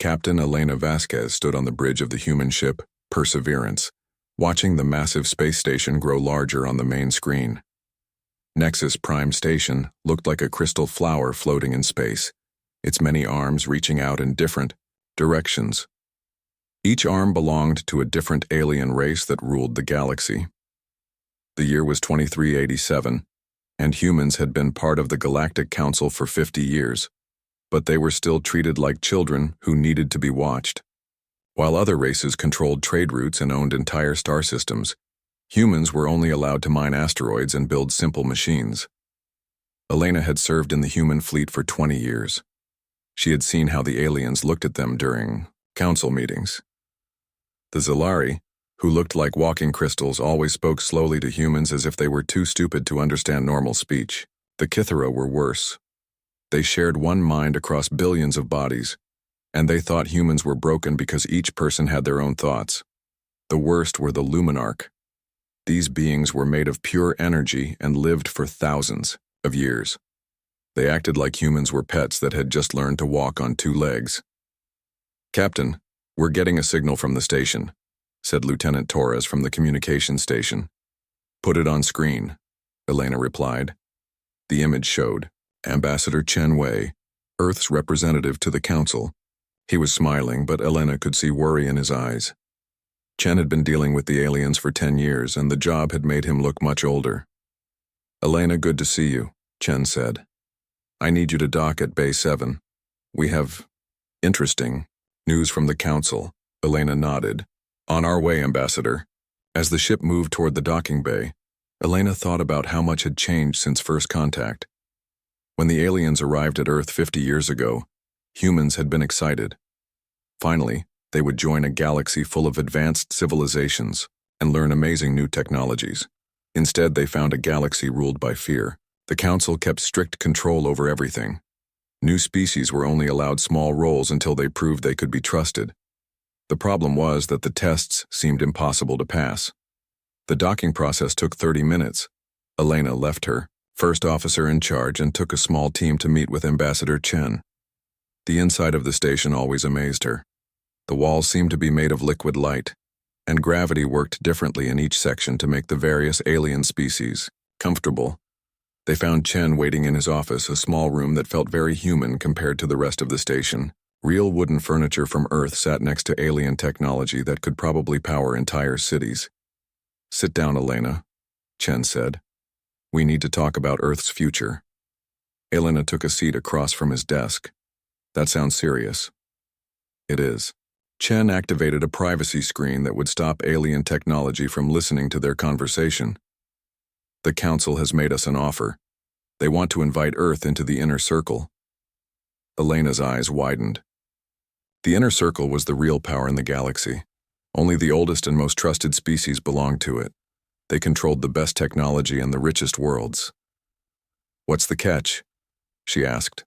Captain Elena Vasquez stood on the bridge of the human ship, Perseverance, watching the massive space station grow larger on the main screen. Nexus Prime Station looked like a crystal flower floating in space, its many arms reaching out in different directions. Each arm belonged to a different alien race that ruled the galaxy. The year was 2387, and humans had been part of the Galactic Council for 50 years, but they were still treated like children who needed to be watched. While other races controlled trade routes and owned entire star systems, humans were only allowed to mine asteroids and build simple machines. Elena had served in the human fleet for 20 years. She had seen how the aliens looked at them during council meetings. The Zilari, who looked like walking crystals, always spoke slowly to humans as if they were too stupid to understand normal speech. The Kithara were worse. They shared one mind across billions of bodies, and they thought humans were broken because each person had their own thoughts. The worst were the Luminarch. These beings were made of pure energy and lived for thousands of years. They acted like humans were pets that had just learned to walk on two legs. "Captain, we're getting a signal from the station," said Lieutenant Torres from the communication station. "Put it on screen," Elena replied. The image showed Ambassador Chen Wei, Earth's representative to the Council. He was smiling, but Elena could see worry in his eyes. Chen had been dealing with the aliens for 10 years, and the job had made him look much older. "Elena, good to see you," Chen said. "I need you to dock at Bay 7. We have interesting news from the Council." Elena nodded. "On our way, Ambassador." As the ship moved toward the docking bay, Elena thought about how much had changed since first contact. When the aliens arrived at Earth 50 years ago, humans had been excited. Finally, they would join a galaxy full of advanced civilizations and learn amazing new technologies. Instead, they found a galaxy ruled by fear. The Council kept strict control over everything. New species were only allowed small roles until they proved they could be trusted. The problem was that the tests seemed impossible to pass. The docking process took 30 minutes. Elena left her first officer in charge and took a small team to meet with Ambassador Chen. The inside of the station always amazed her. The walls seemed to be made of liquid light, and gravity worked differently in each section to make the various alien species comfortable. They found Chen waiting in his office, a small room that felt very human compared to the rest of the station. Real wooden furniture from Earth sat next to alien technology that could probably power entire cities. "Sit down, Elena," Chen said. "We need to talk about Earth's future." Elena took a seat across from his desk. "That sounds serious." "It is." Chen activated a privacy screen that would stop alien technology from listening to their conversation. "The Council has made us an offer. They want to invite Earth into the Inner Circle." Elena's eyes widened. The Inner Circle was the real power in the galaxy. Only the oldest and most trusted species belonged to it. They controlled the best technology and the richest worlds. "What's the catch?" she asked.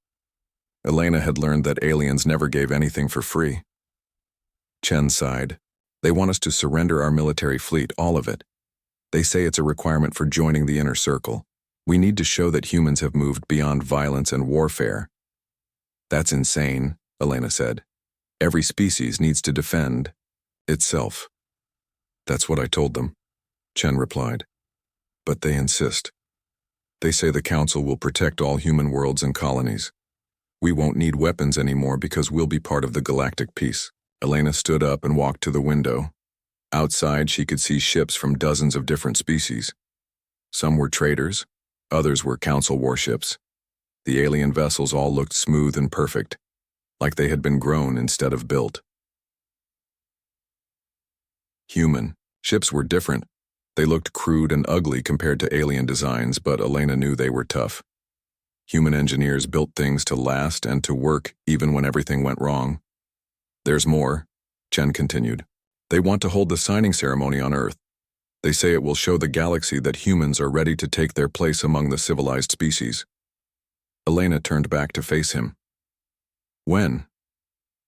Elena had learned that aliens never gave anything for free. Chen sighed. "They want us to surrender our military fleet, all of it. They say it's a requirement for joining the Inner Circle. We need to show that humans have moved beyond violence and warfare." "That's insane," Elena said. "Every species needs to defend itself." "That's what I told them," Chen replied. "But they insist. They say the Council will protect all human worlds and colonies. We won't need weapons anymore because we'll be part of the galactic peace." Elena stood up and walked to the window. Outside, she could see ships from dozens of different species. Some were traders, others were Council warships. The alien vessels all looked smooth and perfect, like they had been grown instead of built. Human ships were different. They looked crude and ugly compared to alien designs, but Elena knew they were tough. Human engineers built things to last and to work even when everything went wrong. "There's more," Chen continued. "They want to hold the signing ceremony on Earth. They say it will show the galaxy that humans are ready to take their place among the civilized species." Elena turned back to face him. "When?"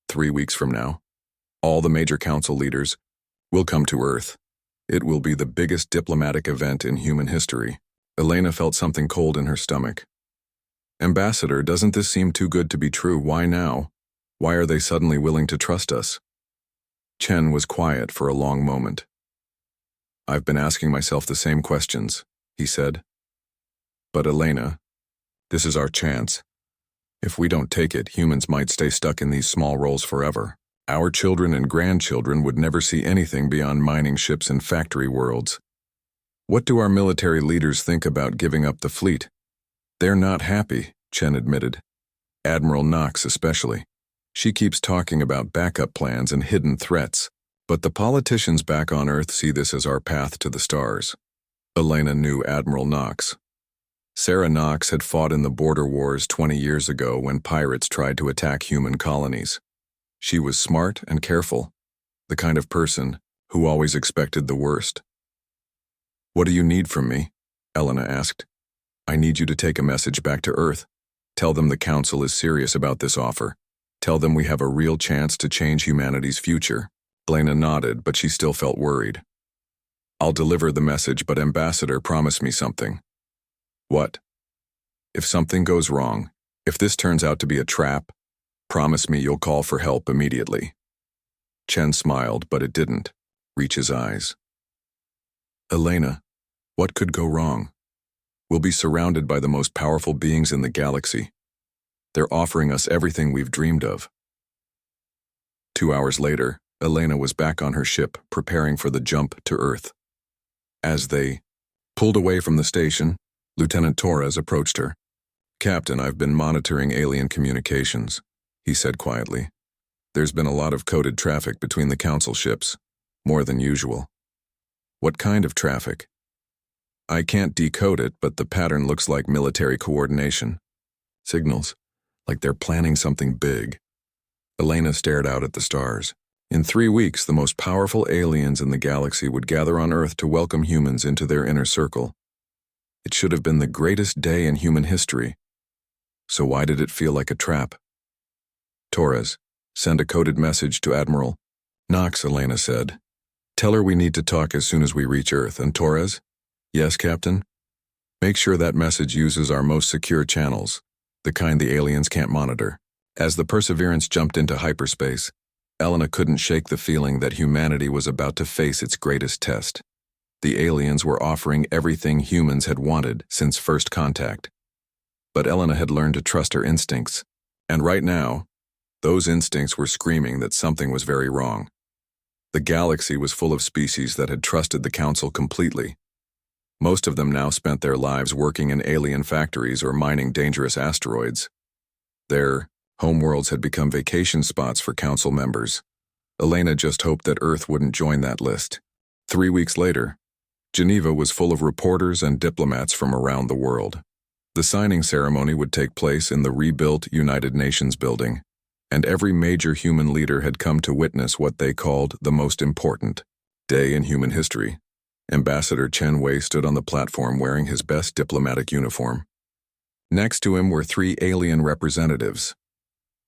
3 weeks from now. All the major council leaders will come to Earth. It will be the biggest diplomatic event in human history. Elena felt something cold in her stomach. "Ambassador, doesn't this seem too good to be true? Why now?" Why are they suddenly willing to trust us? Chen was quiet for a long moment. I've been asking myself the same questions, he said. But Elena, this is our chance. If we don't take it, humans might stay stuck in these small roles forever. Our children and grandchildren would never see anything beyond mining ships and factory worlds. What do our military leaders think about giving up the fleet? They're not happy, Chen admitted. Admiral Knox especially. She keeps talking about backup plans and hidden threats, but the politicians back on Earth see this as our path to the stars. Elena knew Admiral Knox. Sarah Knox had fought in the border wars 20 years ago when pirates tried to attack human colonies. She was smart and careful, the kind of person who always expected the worst. What do you need from me? Elena asked. I need you to take a message back to Earth. Tell them the Council is serious about this offer. Tell them we have a real chance to change humanity's future. Elena nodded, but she still felt worried. I'll deliver the message, but Ambassador promised me something. What? If something goes wrong, if this turns out to be a trap, promise me you'll call for help immediately. Chen smiled, but it didn't reach his eyes. Elena, what could go wrong? We'll be surrounded by the most powerful beings in the galaxy. They're offering us everything we've dreamed of. 2 hours later, Elena was back on her ship, preparing for the jump to Earth. As they pulled away from the station, Lieutenant Torres approached her. Captain, I've been monitoring alien communications, he said quietly. There's been a lot of coded traffic between the Council ships, more than usual. What kind of traffic? I can't decode it, but the pattern looks like military coordination. Signals, like they're planning something big. Elena stared out at the stars. In 3 weeks, the most powerful aliens in the galaxy would gather on Earth to welcome humans into their inner circle. It should have been the greatest day in human history. So why did it feel like a trap? Torres, send a coded message to Admiral Knox, Elena said. Tell her we need to talk as soon as we reach Earth. And Torres? Yes, Captain? Make sure that message uses our most secure channels, the kind the aliens can't monitor. As the Perseverance jumped into hyperspace, Elena couldn't shake the feeling that humanity was about to face its greatest test. The aliens were offering everything humans had wanted since first contact. But Elena had learned to trust her instincts, and right now, those instincts were screaming that something was very wrong. The galaxy was full of species that had trusted the Council completely. Most of them now spent their lives working in alien factories or mining dangerous asteroids. Their homeworlds had become vacation spots for Council members. Elena just hoped that Earth wouldn't join that list. 3 weeks later, Geneva was full of reporters and diplomats from around the world. The signing ceremony would take place in the rebuilt United Nations building, and every major human leader had come to witness what they called the most important day in human history. Ambassador Chen Wei stood on the platform wearing his best diplomatic uniform. Next to him were 3 alien representatives.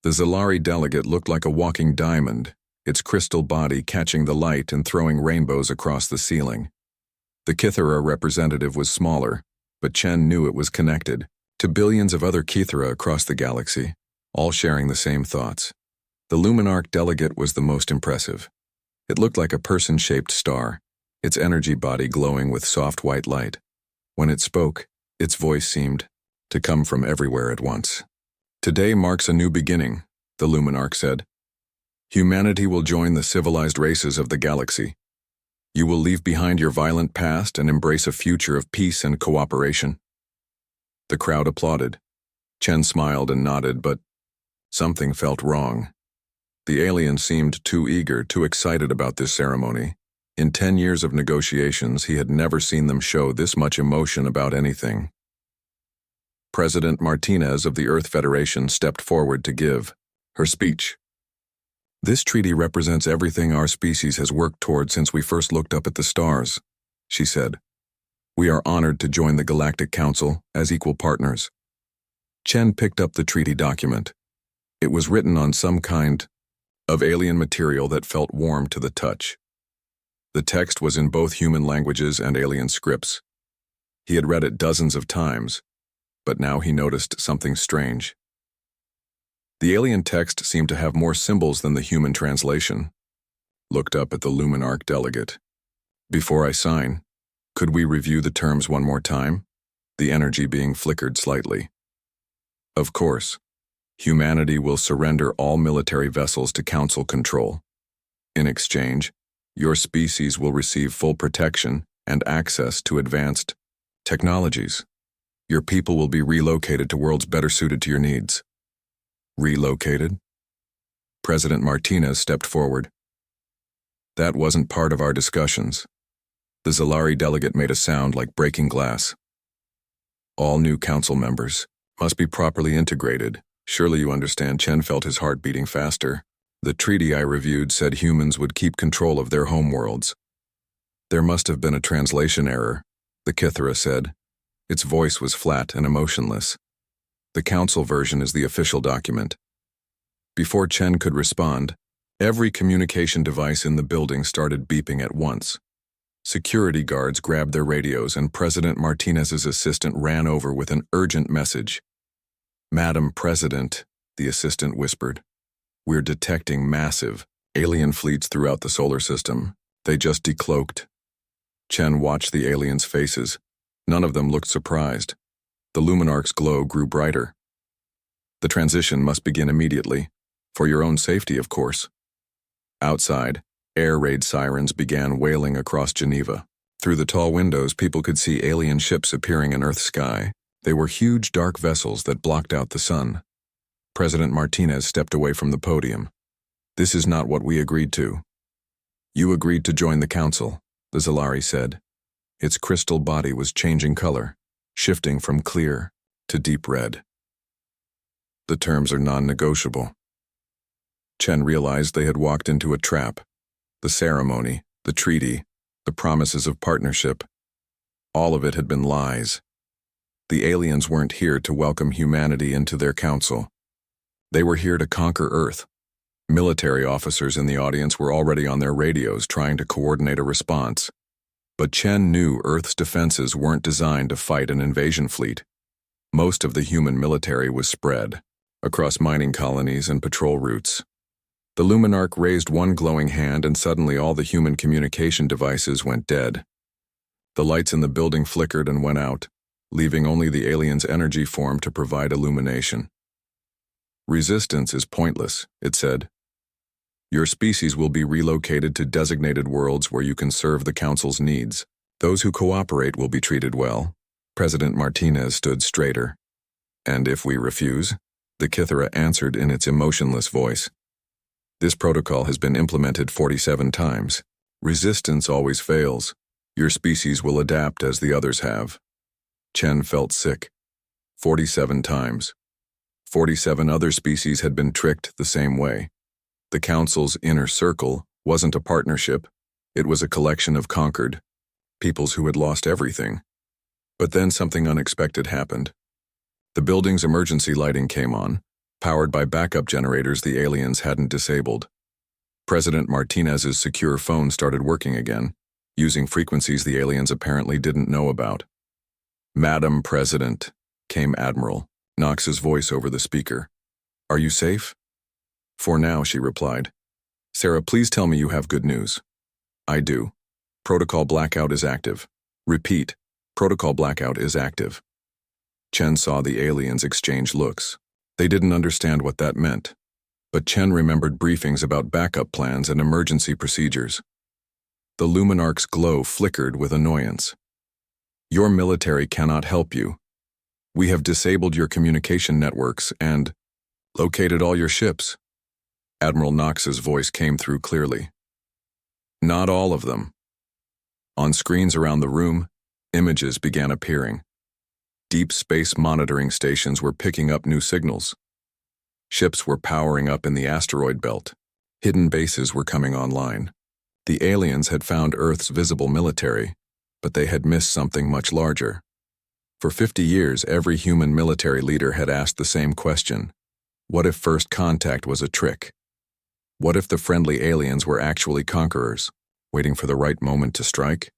The Zalari delegate looked like a walking diamond, its crystal body catching the light and throwing rainbows across the ceiling. The Kythera representative was smaller, but Chen knew it was connected to billions of other Kythera across the galaxy, all sharing the same thoughts. The Luminarch delegate was the most impressive. It looked like a person-shaped star, its energy body glowing with soft white light. When it spoke, its voice seemed to come from everywhere at once. Today marks a new beginning, the Luminarch said. Humanity will join the civilized races of the galaxy. You will leave behind your violent past and embrace a future of peace and cooperation. The crowd applauded. Chen smiled and nodded, but something felt wrong. The alien seemed too eager, too excited about this ceremony. In 10 years of negotiations, he had never seen them show this much emotion about anything. President Martinez of the Earth Federation stepped forward to give her speech. This treaty represents everything our species has worked toward since we first looked up at the stars, she said. We are honored to join the Galactic Council as equal partners. Chen picked up the treaty document. It was written on some kind of alien material that felt warm to the touch. The text was in both human languages and alien scripts. He had read it dozens of times, but now he noticed something strange. The alien text seemed to have more symbols than the human translation. Looked up at the Luminarch delegate. Before I sign, could we review the terms one more time? The energy being flickered slightly. Of course. Humanity will surrender all military vessels to Council control. In exchange, your species will receive full protection and access to advanced technologies. Your people will be relocated to worlds better suited to your needs. Relocated? President Martinez stepped forward. That wasn't part of our discussions. The Zalari delegate made a sound like breaking glass. All new council members must be properly integrated. Surely you understand. Chen felt his heart beating faster. The treaty I reviewed said humans would keep control of their homeworlds. There must have been a translation error, the Kithara said. Its voice was flat and emotionless. The council version is the official document. Before Chen could respond, every communication device in the building started beeping at once. Security guards grabbed their radios and President Martinez's assistant ran over with an urgent message. Madam President, the assistant whispered, we're detecting massive alien fleets throughout the solar system. They just decloaked. Chen watched the aliens' faces. None of them looked surprised. The Luminarch's glow grew brighter. The transition must begin immediately. For your own safety, of course. Outside, air raid sirens began wailing across Geneva. Through the tall windows, people could see alien ships appearing in Earth's sky. They were huge dark vessels that blocked out the sun. President Martinez stepped away from the podium. This is not what we agreed to. You agreed to join the council, the Zalari said. Its crystal body was changing color, shifting from clear to deep red. The terms are non-negotiable. Chen realized they had walked into a trap. The ceremony, the treaty, the promises of partnership. All of it had been lies. The aliens weren't here to welcome humanity into their council. They were here to conquer Earth. Military officers in the audience were already on their radios trying to coordinate a response. But Chen knew Earth's defenses weren't designed to fight an invasion fleet. Most of the human military was spread across mining colonies and patrol routes. The Luminarch raised one glowing hand and suddenly all the human communication devices went dead. The lights in the building flickered and went out, leaving only the alien's energy form to provide illumination. Resistance is pointless, it said. Your species will be relocated to designated worlds where you can serve the Council's needs. Those who cooperate will be treated well. President Martinez stood straighter. And if we refuse? The Kithara answered in its emotionless voice. This protocol has been implemented 47 times. Resistance always fails. Your species will adapt as the others have. Chen felt sick. 47 times. 47 other species had been tricked the same way. The Council's inner circle wasn't a partnership. It was a collection of conquered peoples who had lost everything. But then something unexpected happened. The building's emergency lighting came on, powered by backup generators the aliens hadn't disabled. President Martinez's secure phone started working again, using frequencies the aliens apparently didn't know about. Madam President, came Admiral Knox's voice over the speaker. Are you safe? For now, she replied. Sarah, please tell me you have good news. I do. Protocol blackout is active. Repeat, protocol blackout is active. Chen saw the aliens exchange looks. They didn't understand what that meant. But Chen remembered briefings about backup plans and emergency procedures. The Luminarch's glow flickered with annoyance. Your military cannot help you. We have disabled your communication networks and located all your ships. Admiral Knox's voice came through clearly. Not all of them. On screens around the room, images began appearing. Deep space monitoring stations were picking up new signals. Ships were powering up in the asteroid belt. Hidden bases were coming online. The aliens had found Earth's visible military, but they had missed something much larger. For 50 years, every human military leader had asked the same question. What if first contact was a trick? What if the friendly aliens were actually conquerors, waiting for the right moment to strike?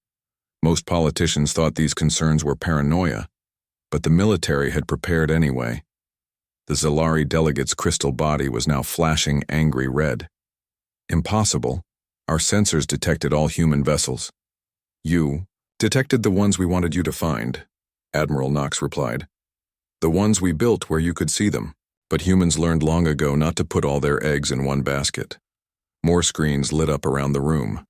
Most politicians thought these concerns were paranoia, but the military had prepared anyway. The Zalari delegate's crystal body was now flashing angry red. Impossible. Our sensors detected all human vessels. You detected the ones we wanted you to find, Admiral Knox replied. The ones we built where you could see them, but humans learned long ago not to put all their eggs in one basket. More screens lit up around the room.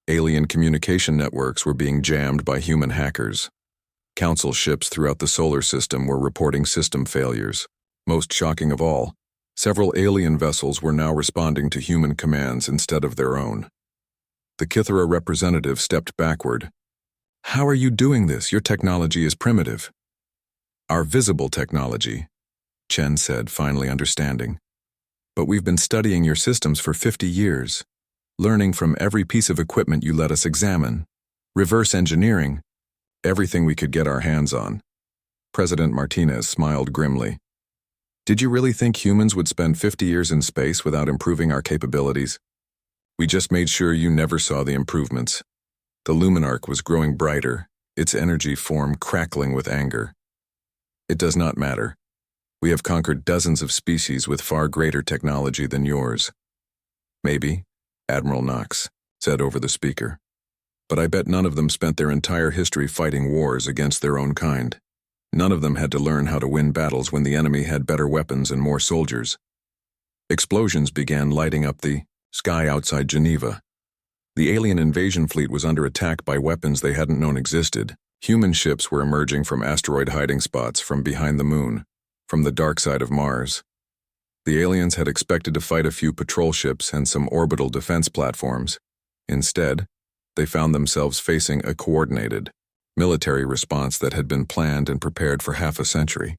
Alien communication networks were being jammed by human hackers. Council ships throughout the solar system were reporting system failures. Most shocking of all, several alien vessels were now responding to human commands instead of their own. The Kithara representative stepped backward. How are you doing this? Your technology is primitive. Our visible technology, Chen said, finally understanding. But we've been studying your systems for 50 years, learning from every piece of equipment you let us examine, reverse engineering, everything we could get our hands on. President Martinez smiled grimly. Did you really think humans would spend 50 years in space without improving our capabilities? We just made sure you never saw the improvements. The luminarc was growing brighter, its energy form crackling with anger. It does not matter. We have conquered dozens of species with far greater technology than yours. Maybe, Admiral Knox said over the speaker. But I bet none of them spent their entire history fighting wars against their own kind. None of them had to learn how to win battles when the enemy had better weapons and more soldiers. Explosions began lighting up the sky outside Geneva. The alien invasion fleet was under attack by weapons they hadn't known existed. Human ships were emerging from asteroid hiding spots from behind the moon, from the dark side of Mars. The aliens had expected to fight a few patrol ships and some orbital defense platforms. Instead, they found themselves facing a coordinated military response that had been planned and prepared for half a century.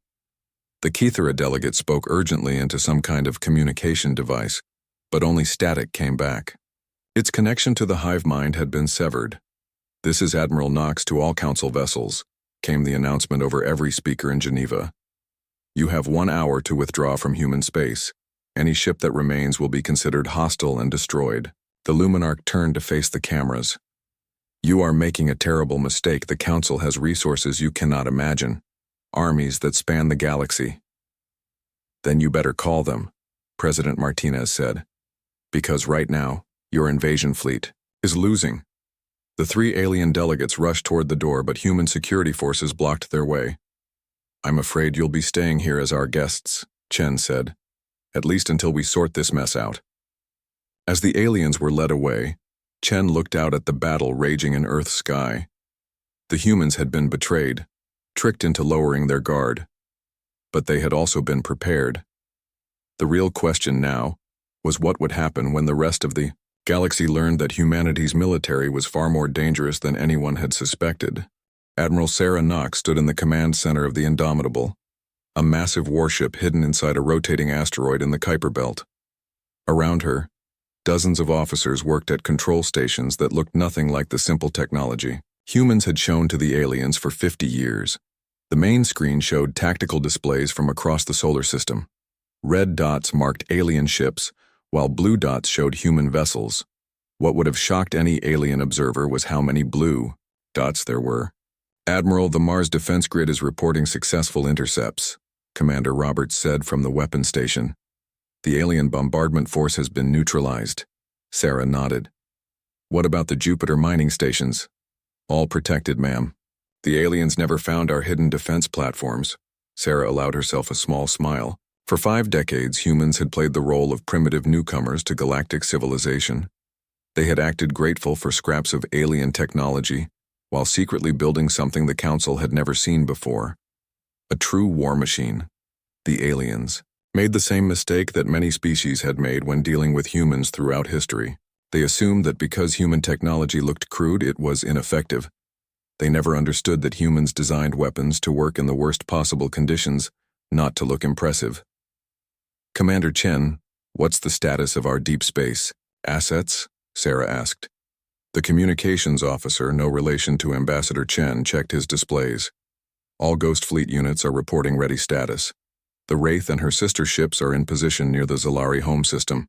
The Kithara delegate spoke urgently into some kind of communication device, but only static came back. Its connection to the hive mind had been severed. This is Admiral Knox to all council vessels, came the announcement over every speaker in Geneva. You have 1 hour to withdraw from human space. Any ship that remains will be considered hostile and destroyed. The luminarc turned to face the cameras. You are making a terrible mistake. The Council has resources you cannot imagine. Armies that span the galaxy. Then you better call them, President Martinez said. Because right now, your invasion fleet is losing. The 3 alien delegates rushed toward the door, but human security forces blocked their way. I'm afraid you'll be staying here as our guests, Chen said. At least until we sort this mess out. As the aliens were led away, Chen looked out at the battle raging in Earth's sky. The humans had been betrayed, tricked into lowering their guard. But they had also been prepared. The real question now was what would happen when the rest of the galaxy learned that humanity's military was far more dangerous than anyone had suspected. Admiral Sarah Knox stood in the command center of the Indomitable, a massive warship hidden inside a rotating asteroid in the Kuiper Belt. Around her, dozens of officers worked at control stations that looked nothing like the simple technology humans had shown to the aliens for 50 years. The main screen showed tactical displays from across the solar system. Red dots marked alien ships, while blue dots showed human vessels. What would have shocked any alien observer was how many blue dots there were. Admiral, the Mars Defense Grid is reporting successful intercepts, Commander Roberts said from the weapons station. The alien bombardment force has been neutralized. Sarah nodded. What about the Jupiter mining stations? All protected, ma'am. The aliens never found our hidden defense platforms. Sarah allowed herself a small smile. For 5 decades, humans had played the role of primitive newcomers to galactic civilization. They had acted grateful for scraps of alien technology, while secretly building something the Council had never seen before. A true war machine. The aliens made the same mistake that many species had made when dealing with humans throughout history. They assumed that because human technology looked crude, it was ineffective. They never understood that humans designed weapons to work in the worst possible conditions, not to look impressive. Commander Chen, what's the status of our deep space assets? Sarah asked. The communications officer, no relation to Ambassador Chen, checked his displays. All Ghost Fleet units are reporting ready status. The Wraith and her sister ships are in position near the Zalari home system.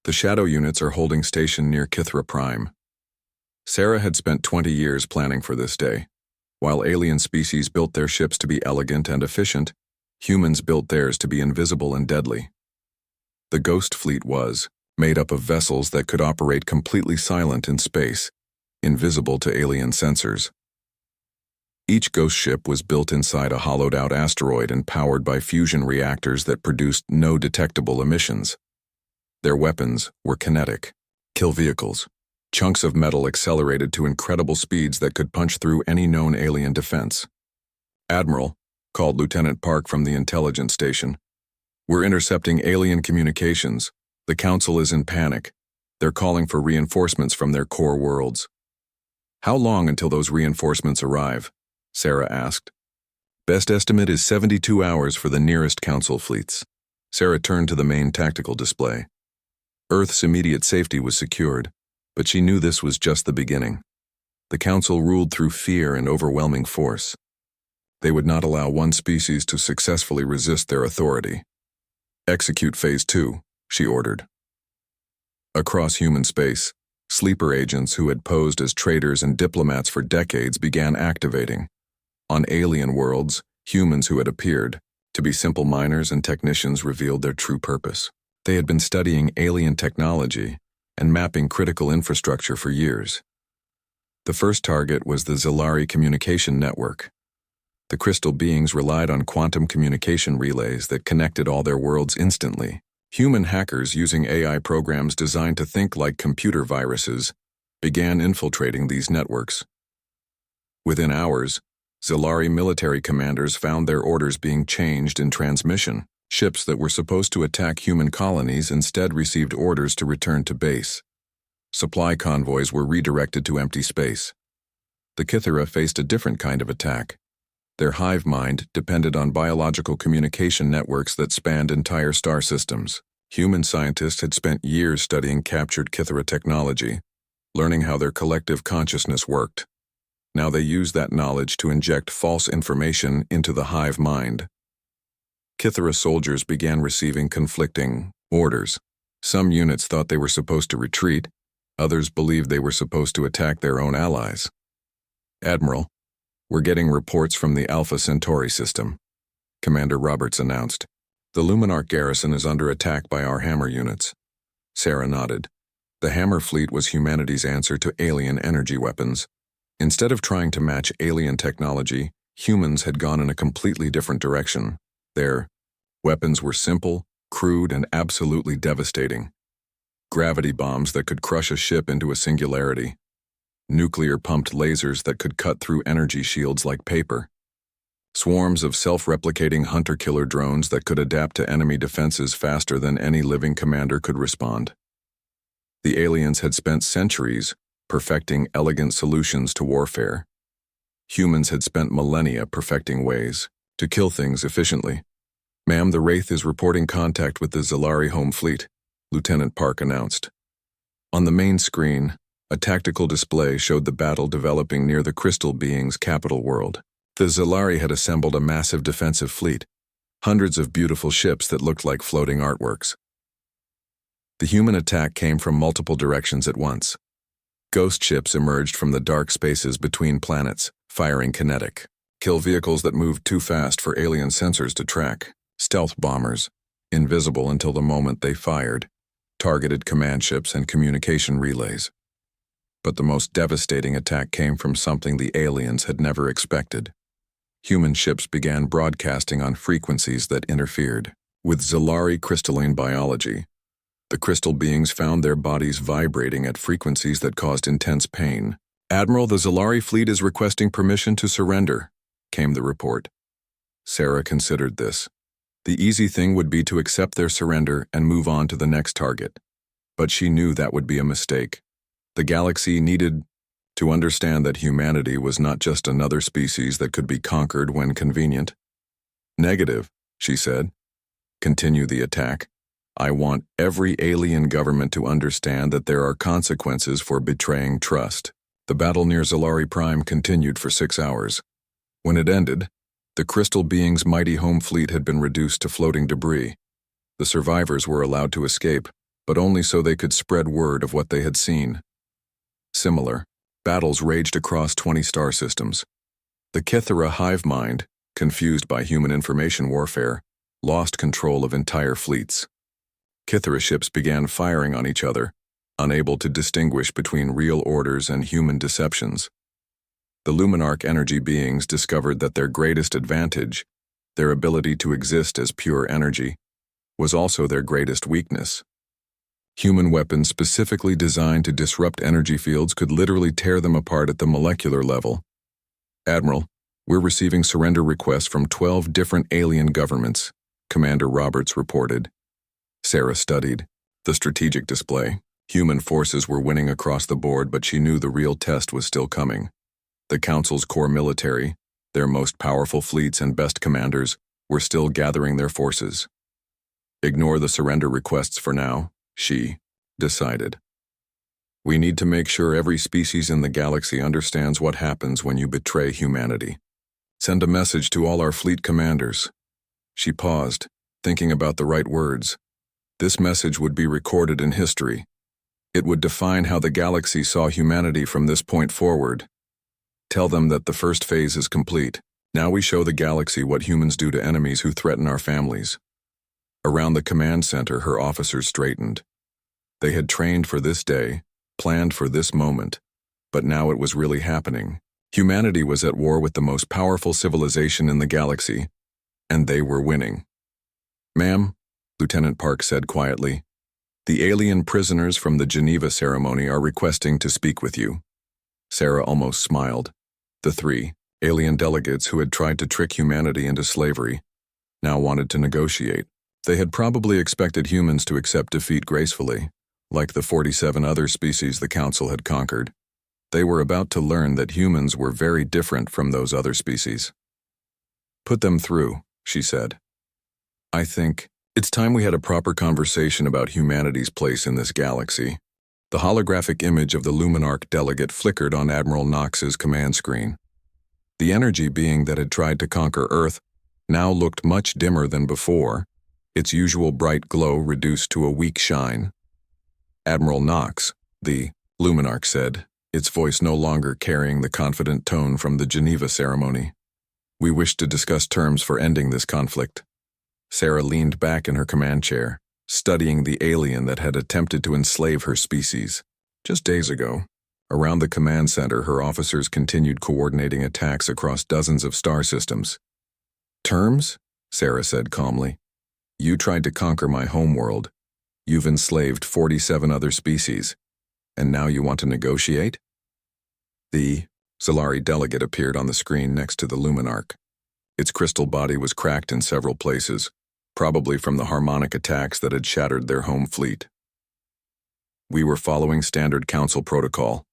The Shadow units are holding station near Kithra Prime. Sarah had spent 20 years planning for this day. While alien species built their ships to be elegant and efficient, Humans built theirs to be invisible and deadly. The Ghost Fleet was made up of vessels that could operate completely silent in space, invisible to alien sensors. Each ghost ship was built inside a hollowed-out asteroid and powered by fusion reactors that produced no detectable emissions. Their weapons were kinetic, kill vehicles, chunks of metal accelerated to incredible speeds that could punch through any known alien defense. "Admiral," called Lieutenant Park from the intelligence station, "we're intercepting alien communications. The Council is in panic. They're calling for reinforcements from their core worlds." "How long until those reinforcements arrive?" Sarah asked. "Best estimate is 72 hours for the nearest Council fleets." Sarah turned to the main tactical display. Earth's immediate safety was secured, but she knew this was just the beginning. The Council ruled through fear and overwhelming force. They would not allow one species to successfully resist their authority. "Execute Phase 2, she ordered. Across human space, sleeper agents who had posed as traitors and diplomats for decades began activating. On alien worlds, humans who had appeared to be simple miners and technicians revealed their true purpose. They had been studying alien technology and mapping critical infrastructure for years. The first target was the Zilari communication network. The crystal beings relied on quantum communication relays that connected all their worlds instantly. Human hackers using AI programs designed to think like computer viruses began infiltrating these networks. Within hours, Zilari military commanders found their orders being changed in transmission. Ships that were supposed to attack human colonies instead received orders to return to base. Supply convoys were redirected to empty space. The Kythera faced a different kind of attack. Their hive mind depended on biological communication networks that spanned entire star systems. Human scientists had spent years studying captured Kythera technology, learning how their collective consciousness worked. Now they used that knowledge to inject false information into the hive mind. Kythera soldiers began receiving conflicting orders. Some units thought they were supposed to retreat, others believed they were supposed to attack their own allies. "Admiral, we're getting reports from the Alpha Centauri system," Commander Roberts announced. "The Luminarch garrison is under attack by our Hammer units." Sarah nodded. The Hammer fleet was humanity's answer to alien energy weapons. Instead of trying to match alien technology, humans had gone in a completely different direction. Their weapons were simple, crude, and absolutely devastating. Gravity bombs that could crush a ship into a singularity. Nuclear-pumped lasers that could cut through energy shields like paper. Swarms of self-replicating hunter-killer drones that could adapt to enemy defenses faster than any living commander could respond. The aliens had spent centuries perfecting elegant solutions to warfare. Humans had spent millennia perfecting ways to kill things efficiently. "Ma'am, the Wraith is reporting contact with the Zilari home fleet," Lieutenant Park announced. On the main screen, a tactical display showed the battle developing near the crystal being's capital world. The Zilari had assembled a massive defensive fleet, hundreds of beautiful ships that looked like floating artworks. The human attack came from multiple directions at once. Ghost ships emerged from the dark spaces between planets, firing kinetic kill vehicles that moved too fast for alien sensors to track. Stealth bombers, invisible until the moment they fired, targeted command ships and communication relays. But the most devastating attack came from something the aliens had never expected. Human ships began broadcasting on frequencies that interfered with Zilari crystalline biology. The crystal beings found their bodies vibrating at frequencies that caused intense pain. "Admiral, the Zilari fleet is requesting permission to surrender," came the report. Sarah considered this. The easy thing would be to accept their surrender and move on to the next target. But she knew that would be a mistake. The galaxy needed to understand that humanity was not just another species that could be conquered when convenient. "Negative," she said. "Continue the attack. I want every alien government to understand that there are consequences for betraying trust." The battle near Zilari Prime continued for 6 hours. When it ended, the crystal being's mighty home fleet had been reduced to floating debris. The survivors were allowed to escape, but only so they could spread word of what they had seen. Similar battles raged across 20 star systems. The Kythera hive mind confused by human information warfare, lost control of entire fleets. Kythera ships began firing on each other, unable to distinguish between real orders and human deceptions. The Luminarch energy beings discovered that their greatest advantage, their ability to exist as pure energy, was also their greatest weakness. Human weapons specifically designed to disrupt energy fields could literally tear them apart at the molecular level. Admiral, we're receiving surrender requests from 12 different alien governments, Commander Roberts reported. Sarah studied the strategic display. Human forces were winning across the board, but she knew the real test was still coming. The Council's core military, their most powerful fleets and best commanders, were still gathering their forces. Ignore the surrender requests for now, she decided. We need to make sure every species in the galaxy understands what happens when you betray humanity. Send a message to all our fleet commanders. She paused, thinking about the right words. This message would be recorded in history. It would define how the galaxy saw humanity from this point forward. Tell them that the first phase is complete. Now we show the galaxy what humans do to enemies who threaten our families. Around the command center, her officers straightened. They had trained for this day, planned for this moment, but now it was really happening. Humanity was at war with the most powerful civilization in the galaxy, and they were winning. Ma'am, Lieutenant Park said quietly, the alien prisoners from the Geneva ceremony are requesting to speak with you. Sarah almost smiled. The 3 alien delegates who had tried to trick humanity into slavery now wanted to negotiate. They had probably expected humans to accept defeat gracefully, like the 47 other species the Council had conquered. They were about to learn that humans were very different from those other species. Put them through, she said. I think it's time we had a proper conversation about humanity's place in this galaxy. The holographic image of the Luminarch delegate flickered on Admiral Knox's command screen. The energy being that had tried to conquer Earth now looked much dimmer than before, its usual bright glow reduced to a weak shine. Admiral Knox, the Luminarch said, its voice no longer carrying the confident tone from the Geneva ceremony. We wish to discuss terms for ending this conflict. Sarah leaned back in her command chair, studying the alien that had attempted to enslave her species. Just days ago, around the command center, her officers continued coordinating attacks across dozens of star systems. Terms? Sarah said calmly. You tried to conquer my homeworld. You've enslaved 47 other species, and now you want to negotiate? The Solari delegate appeared on the screen next to the Luminarch. Its crystal body was cracked in several places, probably from the harmonic attacks that had shattered their home fleet. We were following standard Council protocol,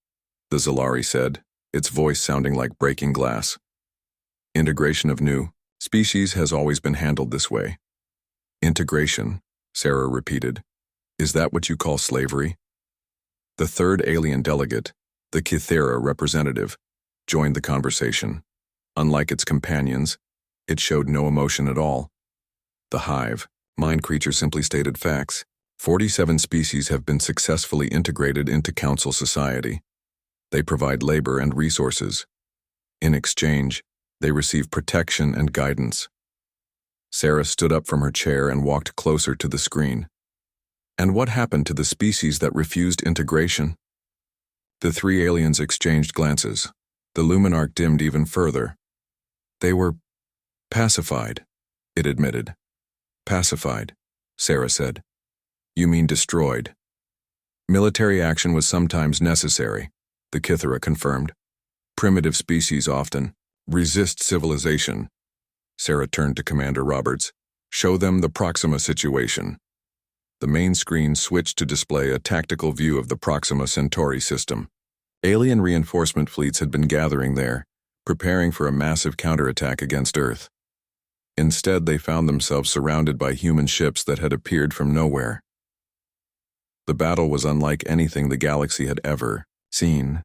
the Zalari said, its voice sounding like breaking glass. Integration of new species has always been handled this way. Integration, Sarah repeated. Is that what you call slavery? The 3rd alien delegate, the Kythera representative, joined the conversation. Unlike its companions, it showed no emotion at all. The Hive, mind creature, simply stated facts. 47 species have been successfully integrated into Council society. They provide labor and resources. In exchange, they receive protection and guidance. Sarah stood up from her chair and walked closer to the screen. And what happened to the species that refused integration? The 3 aliens exchanged glances. The Luminarch dimmed even further. They were pacified, it admitted. Pacified, Sarah said. You mean destroyed. Military action was sometimes necessary, the Kythera confirmed. Primitive species often resist civilization. Sarah turned to Commander Roberts. Show them the Proxima situation. The main screen switched to display a tactical view of the Proxima Centauri system. Alien reinforcement fleets had been gathering there, preparing for a massive counterattack against Earth. Instead, they found themselves surrounded by human ships that had appeared from nowhere. The battle was unlike anything the galaxy had ever seen.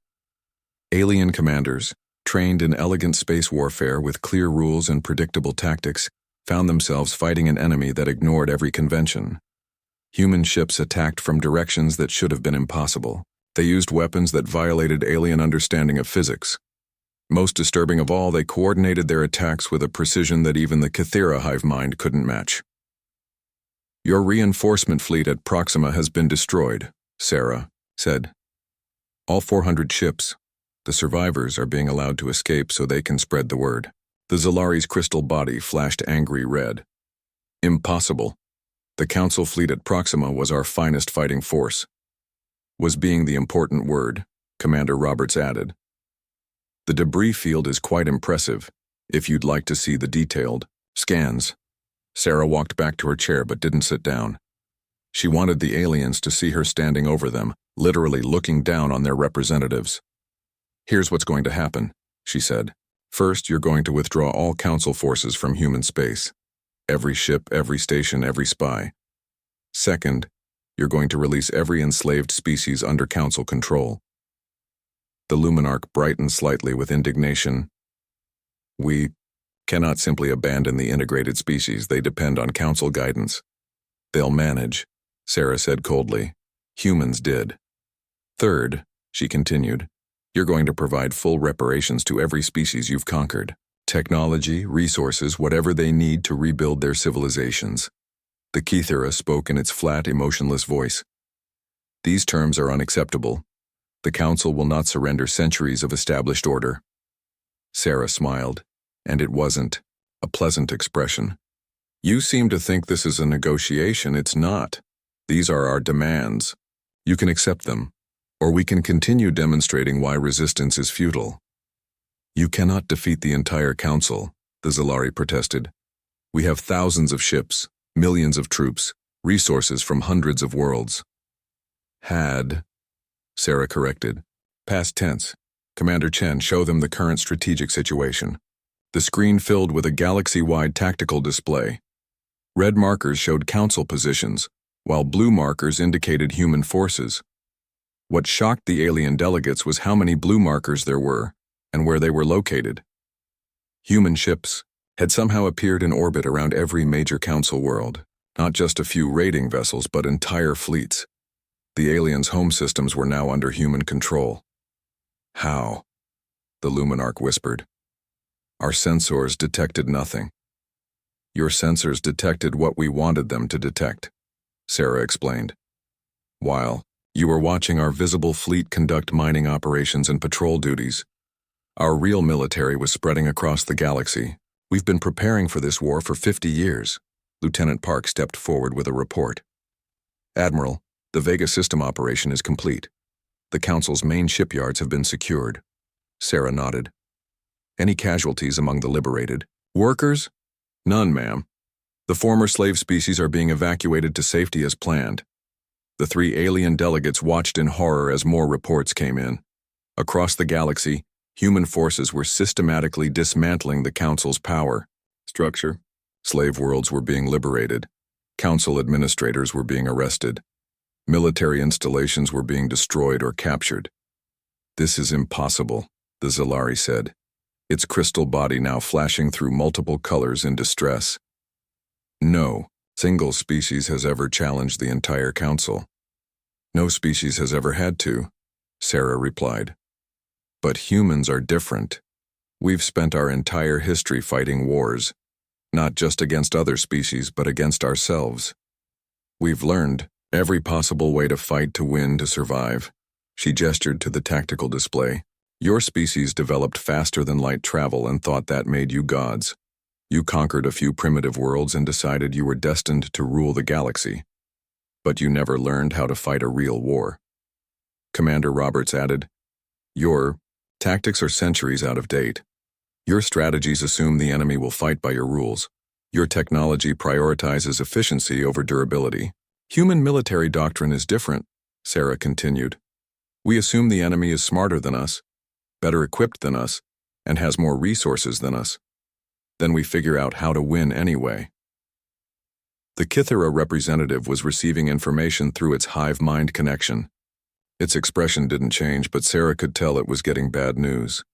Alien commanders, trained in elegant space warfare with clear rules and predictable tactics, found themselves fighting an enemy that ignored every convention. Human ships attacked from directions that should have been impossible. They used weapons that violated alien understanding of physics. Most disturbing of all, they coordinated their attacks with a precision that even the Kythera hive mind couldn't match. "Your reinforcement fleet at Proxima has been destroyed," Sarah said. "All 400 ships. The survivors are being allowed to escape so they can spread the word." The Zalari's crystal body flashed angry red. "Impossible. The Council fleet at Proxima was our finest fighting force." Was being the important word, Commander Roberts added. "The debris field is quite impressive, if you'd like to see the detailed scans." Sarah walked back to her chair but didn't sit down. She wanted the aliens to see her standing over them, literally looking down on their representatives. "Here's what's going to happen," she said. "First, you're going to withdraw all Council forces from human space. Every ship, every station, every spy. Second, you're going to release every enslaved species under Council control." The Luminarch brightened slightly with indignation. "We cannot simply abandon the integrated species. They depend on Council guidance." "They'll manage," Sarah said coldly. "Humans did." "Third," she continued, "you're going to provide full reparations to every species you've conquered. Technology, resources, whatever they need to rebuild their civilizations." The Kythera spoke in its flat, emotionless voice. "These terms are unacceptable. The Council will not surrender centuries of established order." Sarah smiled, and it wasn't a pleasant expression. "You seem to think this is a negotiation. It's not. These are our demands. You can accept them, or we can continue demonstrating why resistance is futile." "You cannot defeat the entire Council," the Zalari protested. "We have thousands of ships, millions of troops, resources from hundreds of worlds." "Had," Sarah corrected. "Past tense. Commander Chen, show them the current strategic situation." The screen filled with a galaxy-wide tactical display. Red markers showed Council positions, while blue markers indicated human forces. What shocked the alien delegates was how many blue markers there were, and where they were located. Human ships had somehow appeared in orbit around every major Council world, not just a few raiding vessels but entire fleets. The aliens' home systems were now under human control. "How?" the Luminarch whispered. "Our sensors detected nothing." "Your sensors detected what we wanted them to detect," Sarah explained. "While you were watching our visible fleet conduct mining operations and patrol duties, our real military was spreading across the galaxy. We've been preparing for this war for 50 years. Lieutenant Park stepped forward with a report. "Admiral, the Vega system operation is complete. The Council's main shipyards have been secured." Sarah nodded. "Any casualties among the liberated?" "Workers? None, ma'am. The former slave species are being evacuated to safety as planned." The three alien delegates watched in horror as more reports came in. Across the galaxy, human forces were systematically dismantling the Council's power structure. Slave worlds were being liberated. Council administrators were being arrested. Military installations were being destroyed or captured. "This is impossible," the Zalari said, its crystal body now flashing through multiple colors in distress. "No single species has ever challenged the entire Council. No species has ever had to," Sarah replied. "But humans are different. We've spent our entire history fighting wars, not just against other species but against ourselves. We've learned every possible way to fight, to win, to survive." She gestured to the tactical display. "Your species developed faster than light travel and thought that made you gods. You conquered a few primitive worlds and decided you were destined to rule the galaxy. But you never learned how to fight a real war." Commander Roberts added, "Your tactics are centuries out of date. Your strategies assume the enemy will fight by your rules. Your technology prioritizes efficiency over durability. Human military doctrine is different," Sarah continued. "We assume the enemy is smarter than us, better equipped than us, and has more resources than us. Then we figure out how to win anyway." The Kythera representative was receiving information through its hive mind connection. Its expression didn't change, but Sarah could tell it was getting bad news.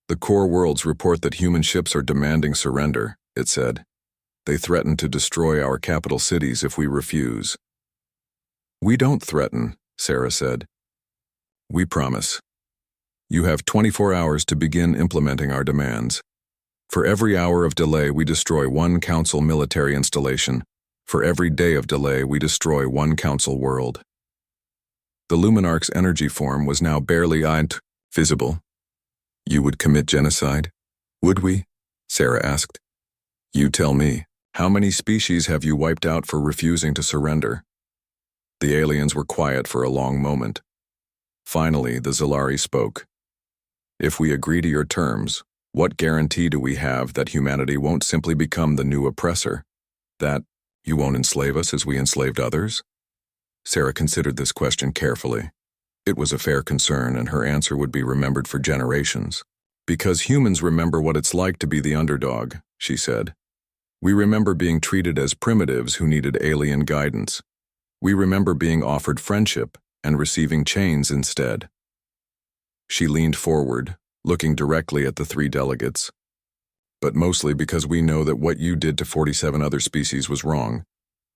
"The core worlds report that human ships are demanding surrender," it said. "They threaten to destroy our capital cities if we refuse." "We don't threaten," Sarah said. "We promise. You have 24 hours to begin implementing our demands. For every hour of delay, we destroy one Council military installation. For every day of delay, we destroy one Council world. The Luminarch's energy form was now barely visible. You would commit genocide? Would we? Sarah asked. You tell me, how many species have you wiped out for refusing to surrender? The aliens were quiet for a long moment. Finally, the Zilari spoke. If we agree to your terms, what guarantee do we have that humanity won't simply become the new oppressor? That you won't enslave us as we enslaved others? Sarah considered this question carefully. It was a fair concern, and her answer would be remembered for generations. Because humans remember what it's like to be the underdog, she said. We remember being treated as primitives who needed alien guidance. We remember being offered friendship and receiving chains instead. She leaned forward, looking directly at the 3 delegates. But mostly because we know that what you did to 47 other species was wrong,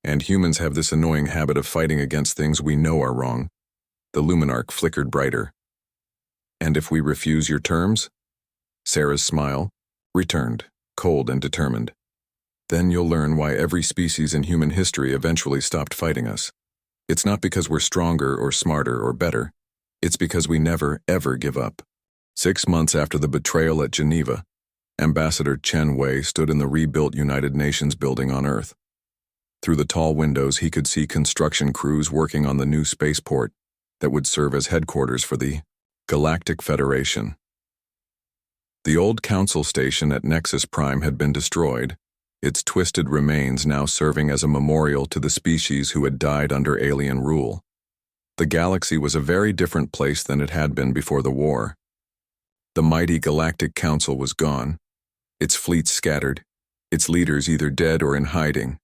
and humans have this annoying habit of fighting against things we know are wrong. The Luminarch flickered brighter. And if we refuse your terms? Sarah's smile returned, cold and determined. Then you'll learn why every species in human history eventually stopped fighting us. It's not because we're stronger or smarter or better. It's because we never, ever give up. 6 months after the betrayal at Geneva, Ambassador Chen Wei stood in the rebuilt United Nations building on Earth. Through the tall windows, he could see construction crews working on the new spaceport that would serve as headquarters for the Galactic Federation. The old Council station at Nexus Prime had been destroyed, its twisted remains now serving as a memorial to the species who had died under alien rule. The galaxy was a very different place than it had been before the war. The mighty Galactic Council was gone, its fleets scattered, its leaders either dead or in hiding.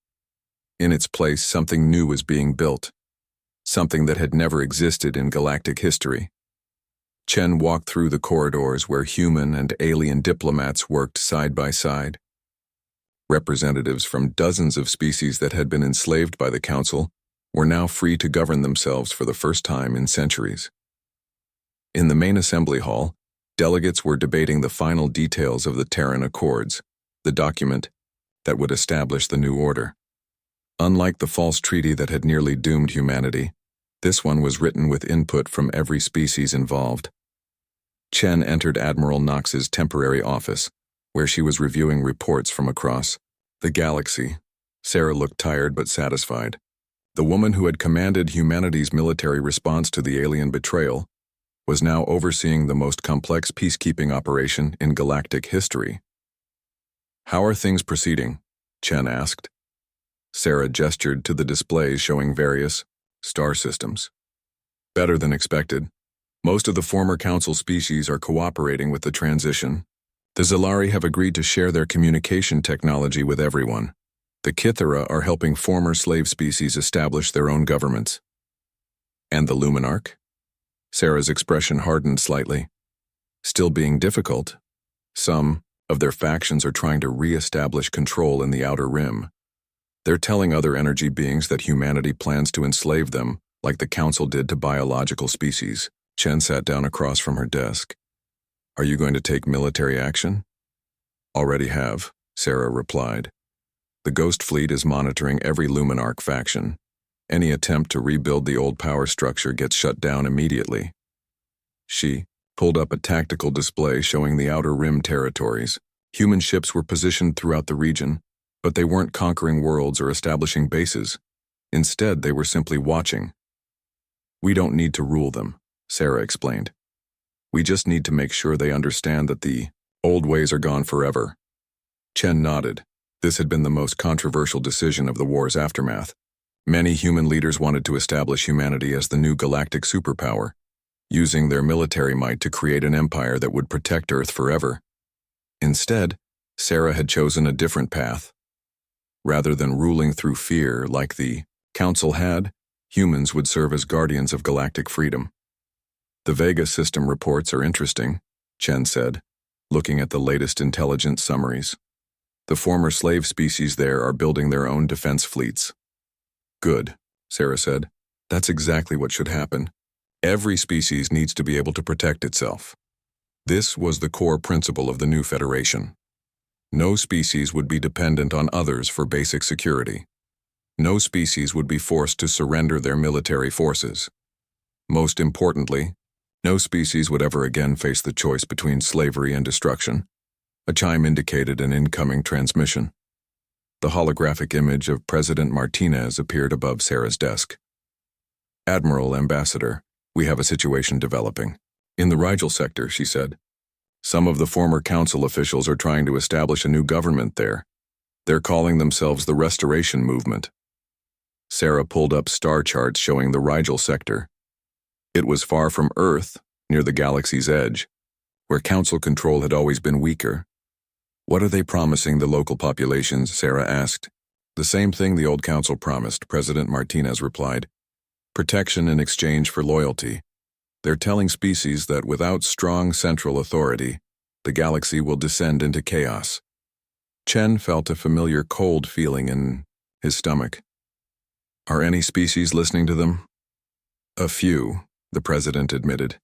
In its place, something new was being built, something that had never existed in galactic history. Chen walked through the corridors where human and alien diplomats worked side by side. Representatives from dozens of species that had been enslaved by the Council were now free to govern themselves for the first time in centuries. In the main assembly hall, delegates were debating the final details of the Terran Accords, the document that would establish the new order. Unlike the false treaty that had nearly doomed humanity, this one was written with input from every species involved. Chen entered Admiral Knox's temporary office, where she was reviewing reports from across the galaxy. Sarah looked tired but satisfied. The woman who had commanded humanity's military response to the alien betrayal was now overseeing the most complex peacekeeping operation in galactic history. How are things proceeding? Chen asked. Sarah gestured to the displays showing various star systems. Better than expected. Most of the former Council species are cooperating with the transition. The Zilari have agreed to share their communication technology with everyone. The Kithara are helping former slave species establish their own governments. And the Luminarch? Sarah's expression hardened slightly. Still being difficult. Some of their factions are trying to re-establish control in the Outer Rim. They're telling other energy beings that humanity plans to enslave them, like the Council did to biological species. Chen sat down across from her desk. Are you going to take military action? Already have, Sarah replied. The Ghost Fleet is monitoring every Luminarch faction. Any attempt to rebuild the old power structure gets shut down immediately. She pulled up a tactical display showing the Outer Rim territories. Human ships were positioned throughout the region, but they weren't conquering worlds or establishing bases. Instead, they were simply watching. We don't need to rule them, Sarah explained. We just need to make sure they understand that the old ways are gone forever. Chen nodded. This had been the most controversial decision of the war's aftermath. Many human leaders wanted to establish humanity as the new galactic superpower, using their military might to create an empire that would protect Earth forever. Instead, Sarah had chosen a different path. Rather than ruling through fear like the Council had, humans would serve as guardians of galactic freedom. The Vega system reports are interesting, Chen said, looking at the latest intelligence summaries. The former slave species there are building their own defense fleets. Good, Sarah said. That's exactly what should happen. Every species needs to be able to protect itself. This was the core principle of the new Federation. No species would be dependent on others for basic security. No species would be forced to surrender their military forces. Most importantly, no species would ever again face the choice between slavery and destruction. A chime indicated an incoming transmission. The holographic image of President Martinez appeared above Sarah's desk. "Admiral, Ambassador, we have a situation developing. In the Rigel sector," she said. "Some of the former council officials are trying to establish a new government there. They're calling themselves the Restoration Movement." Sarah pulled up star charts showing the Rigel sector. It was far from Earth, near the galaxy's edge, where council control had always been weaker. "What are they promising the local populations?" Sarah asked. "The same thing the old council promised," President Martinez replied. "Protection in exchange for loyalty. They're telling species that without strong central authority, the galaxy will descend into chaos." Chen felt a familiar cold feeling in his stomach. "Are any species listening to them?" "A few," the president admitted.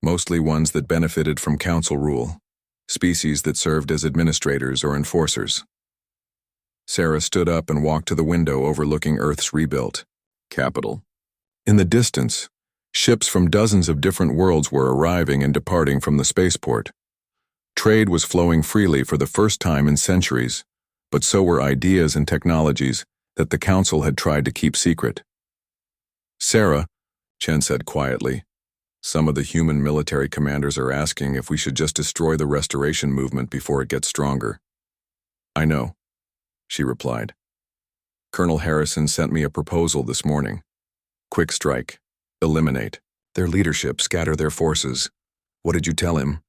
"Mostly ones that benefited from council rule. Species that served as administrators or enforcers." Sarah stood up and walked to the window overlooking Earth's rebuilt capital. In the distance, ships from dozens of different worlds were arriving and departing from the spaceport. Trade was flowing freely for the first time in centuries, but so were ideas and technologies that the council had tried to keep secret. "Sarah," Chen said quietly, "some of the human military commanders are asking if we should just destroy the Restoration Movement before it gets stronger." "I know," she replied. "Colonel Harrison sent me a proposal this morning. Quick strike. Eliminate their leadership, scatter their forces." "What did you tell him?"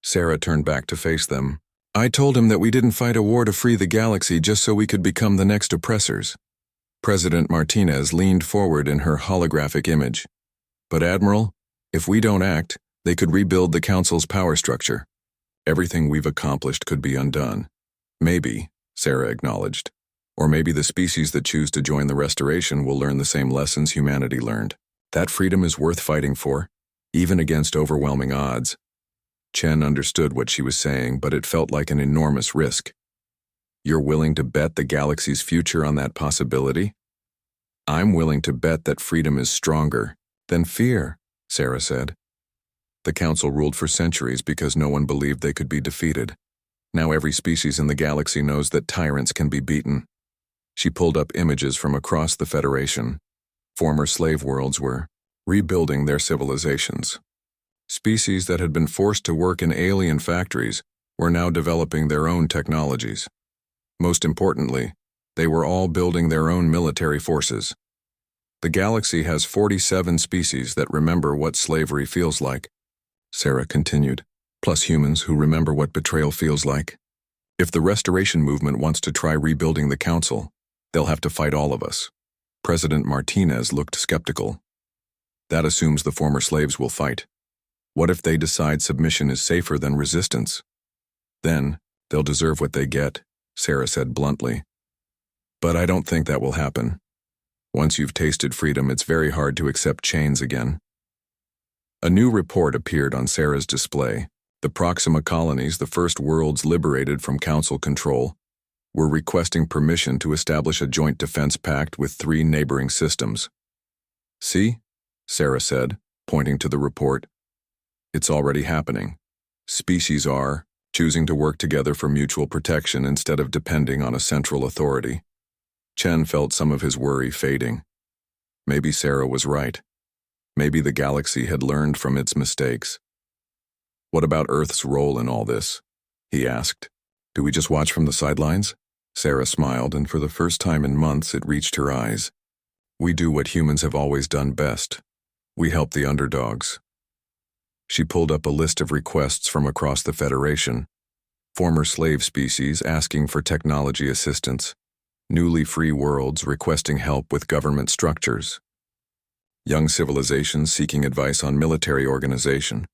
Sarah turned back to face them. "I told him that we didn't fight a war to free the galaxy just so we could become the next oppressors." President Martinez leaned forward in her holographic image. "But Admiral, if we don't act, they could rebuild the Council's power structure. Everything we've accomplished could be undone." "Maybe," Sarah acknowledged. "Or maybe the species that choose to join the Restoration will learn the same lessons humanity learned. That freedom is worth fighting for, even against overwhelming odds." Chen understood what she was saying, but it felt like an enormous risk. "You're willing to bet the galaxy's future on that possibility?" "I'm willing to bet that freedom is stronger than fear," Sarah said. "The Council ruled for centuries because no one believed they could be defeated. Now every species in the galaxy knows that tyrants can be beaten." She pulled up images from across the Federation. Former slave worlds were rebuilding their civilizations. Species that had been forced to work in alien factories were now developing their own technologies. Most importantly, they were all building their own military forces. "The galaxy has 47 species that remember what slavery feels like," Sarah continued, "plus humans who remember what betrayal feels like. If the Restoration Movement wants to try rebuilding the Council, they'll have to fight all of us." President Martinez looked skeptical. "That assumes the former slaves will fight. What if they decide submission is safer than resistance?" "Then, they'll deserve what they get," Sarah said bluntly. "But I don't think that will happen. Once you've tasted freedom, it's very hard to accept chains again." A new report appeared on Sarah's display. The Proxima colonies, the first worlds liberated from Council control, were requesting permission to establish a joint defense pact with 3 neighboring systems. "See?" Sarah said, pointing to the report. "It's already happening. Species are choosing to work together for mutual protection instead of depending on a central authority." Chen felt some of his worry fading. Maybe Sarah was right. Maybe the galaxy had learned from its mistakes. "What about Earth's role in all this?" he asked. "Do we just watch from the sidelines?" Sarah smiled, and for the first time in months it reached her eyes. "We do what humans have always done best. We help the underdogs." She pulled up a list of requests from across the Federation. Former slave species asking for technology assistance. Newly free worlds requesting help with government structures. Young civilizations seeking advice on military organization.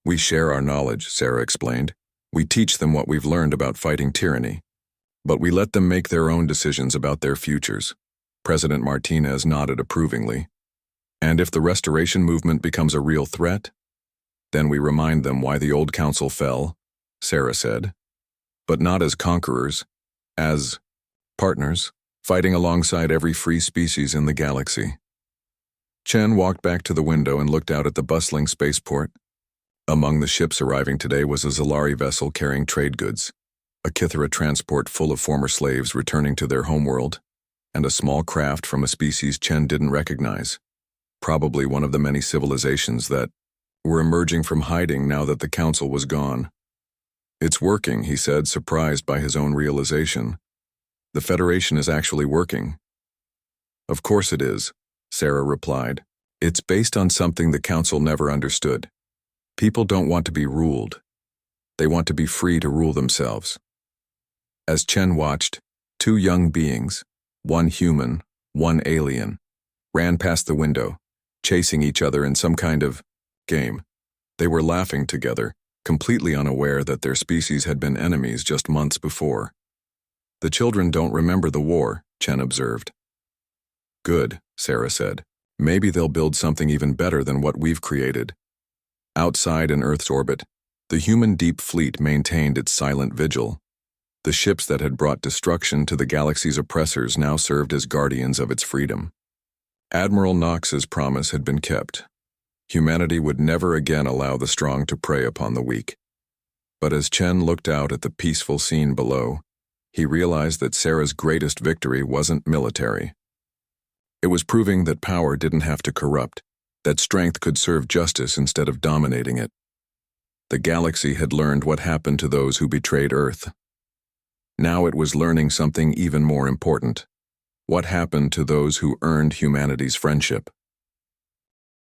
"We share our knowledge," Sarah explained. "We teach them what we've learned about fighting tyranny. But we let them make their own decisions about their futures." President Martinez nodded approvingly. "And if the Restoration Movement becomes a real threat?" Then we remind them why the old council fell, Sarah said. But not as conquerors, as partners, fighting alongside every free species in the galaxy. Chen walked back to the window and looked out at the bustling spaceport. Among the ships arriving today was a Zalari vessel carrying trade goods, a Kithara transport full of former slaves returning to their homeworld, and a small craft from a species Chen didn't recognize, probably one of the many civilizations that were emerging from hiding now that the council was gone. It's working, he said, surprised by his own realization. The Federation is actually working. Of course it is, Sarah replied. It's based on something the council never understood. People don't want to be ruled. They want to be free to rule themselves. As Chen watched, two young beings, one human, one alien, ran past the window, chasing each other in some kind of game. They were laughing together, completely unaware that their species had been enemies just months before. The children don't remember the war, Chen observed. Good, Sarah said. Maybe they'll build something even better than what we've created. Outside in Earth's orbit, the human deep fleet maintained its silent vigil. The ships that had brought destruction to the galaxy's oppressors now served as guardians of its freedom. Admiral Knox's promise had been kept. Humanity would never again allow the strong to prey upon the weak. But as Chen looked out at the peaceful scene below, he realized that Sarah's greatest victory wasn't military. It was proving that power didn't have to corrupt, that strength could serve justice instead of dominating it. The galaxy had learned what happened to those who betrayed Earth. Now it was learning something even more important. What happened to those who earned humanity's friendship?